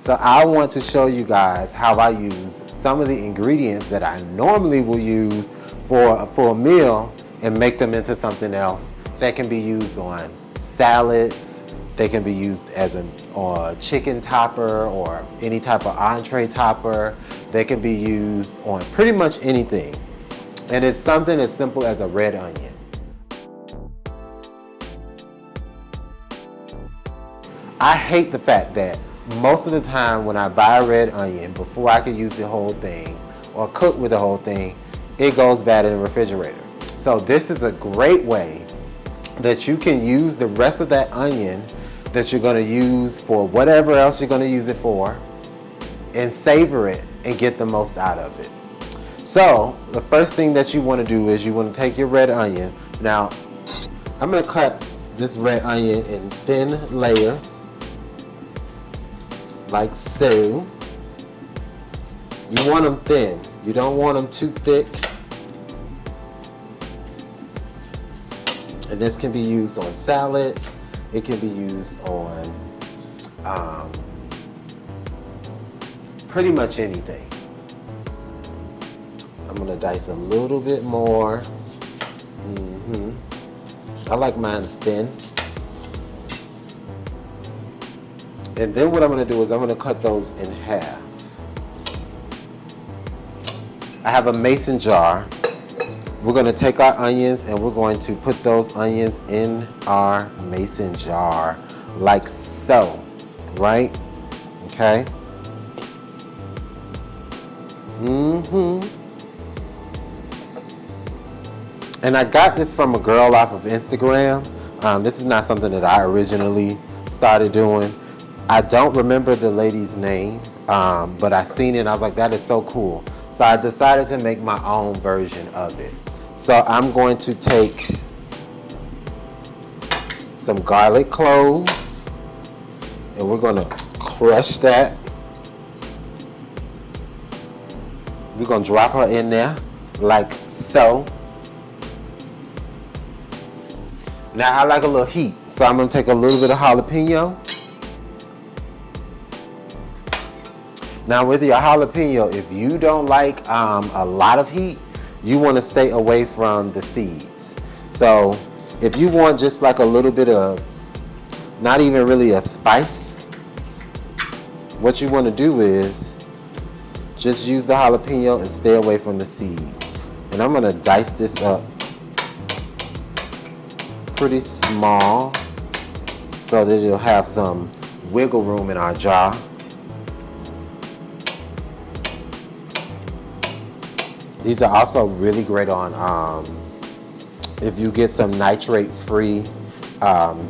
So I want to show you guys how I use some of the ingredients that I normally will use for a meal and make them into something else that can be used on salads. They can be used as a chicken topper or any type of entree topper. They can be used on pretty much anything. And it's something as simple as a red onion. I hate the fact that most of the time when I buy a red onion, before I can use the whole thing or cook with the whole thing, it goes bad in the refrigerator. So this is a great way that you can use the rest of that onion that you're gonna use for whatever else you're gonna use it for and savor it and get the most out of it. So the first thing that you wanna do is you wanna take your red onion. Now, I'm gonna cut this red onion in thin layers, like so. You want them thin. You don't want them too thick. And this can be used on salads. It can be used on pretty much anything. I'm gonna dice a little bit more. I like mine thin. And then what I'm gonna do is I'm gonna cut those in half. I have a mason jar. We're gonna take our onions and we're going to put those onions in our mason jar, like so, right? Okay. And I got this from a girl off of Instagram. This is not something that I originally started doing. I don't remember the lady's name, but I seen it and I was like, that is so cool. So I decided to make my own version of it. So I'm going to take some garlic clove and we're gonna crush that. We're gonna drop her in there like so. Now I like a little heat, so I'm gonna take a little bit of jalapeno. Now with your jalapeno, if you don't like a lot of heat, you want to stay away from the seeds. So if you want just like a little bit of, not even really a spice, what you want to do is just use the jalapeno and stay away from the seeds. And I'm going to dice this up pretty small so that it'll have some wiggle room in our jar. These are also really great on if you get some nitrate-free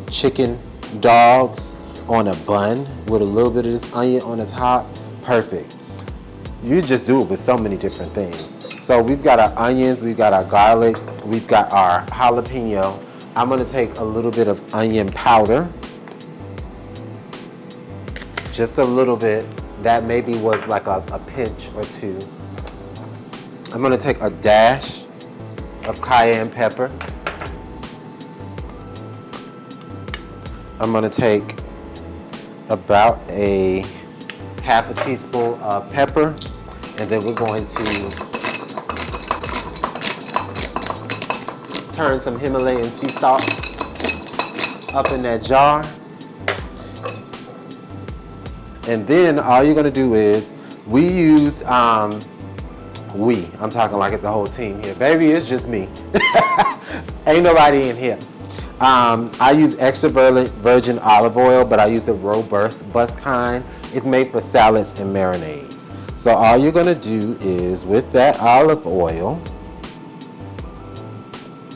chicken dogs on a bun with a little bit of this onion on the top. Perfect. You just do it with so many different things. So we've got our onions, we've got our garlic, we've got our jalapeno. I'm gonna take a little bit of onion powder. Just a little bit. That maybe was like a pinch or two. I'm gonna take a dash of cayenne pepper. I'm gonna take about a half a teaspoon of pepper, and then we're going to turn some Himalayan sea salt up in that jar. And then all you're gonna do is, I'm talking like it's a whole team here. Baby, it's just me. Ain't nobody in here. I use extra virgin olive oil, but I use the robust kind. It's made for salads and marinades. So all you're gonna do is, with that olive oil,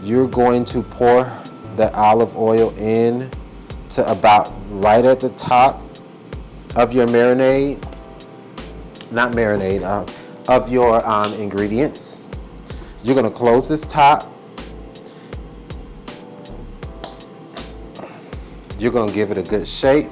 you're going to pour the olive oil in to about right at the top of your marinade. Not marinade, of your ingredients. You're gonna close this top. You're gonna give it a good shape.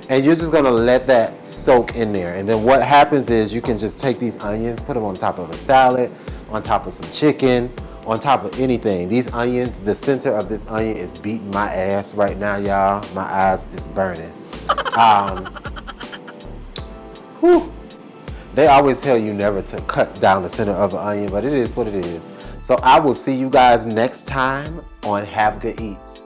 And you're just gonna let that soak in there. And then what happens is you can just take these onions, put them on top of a salad, on top of some chicken, on top of anything. These onions, the center of this onion is beating my ass right now, y'all. My eyes is burning. Whew. They always tell you never to cut down the center of an onion, but it is what it is. So I will see you guys next time on Have Good Eats.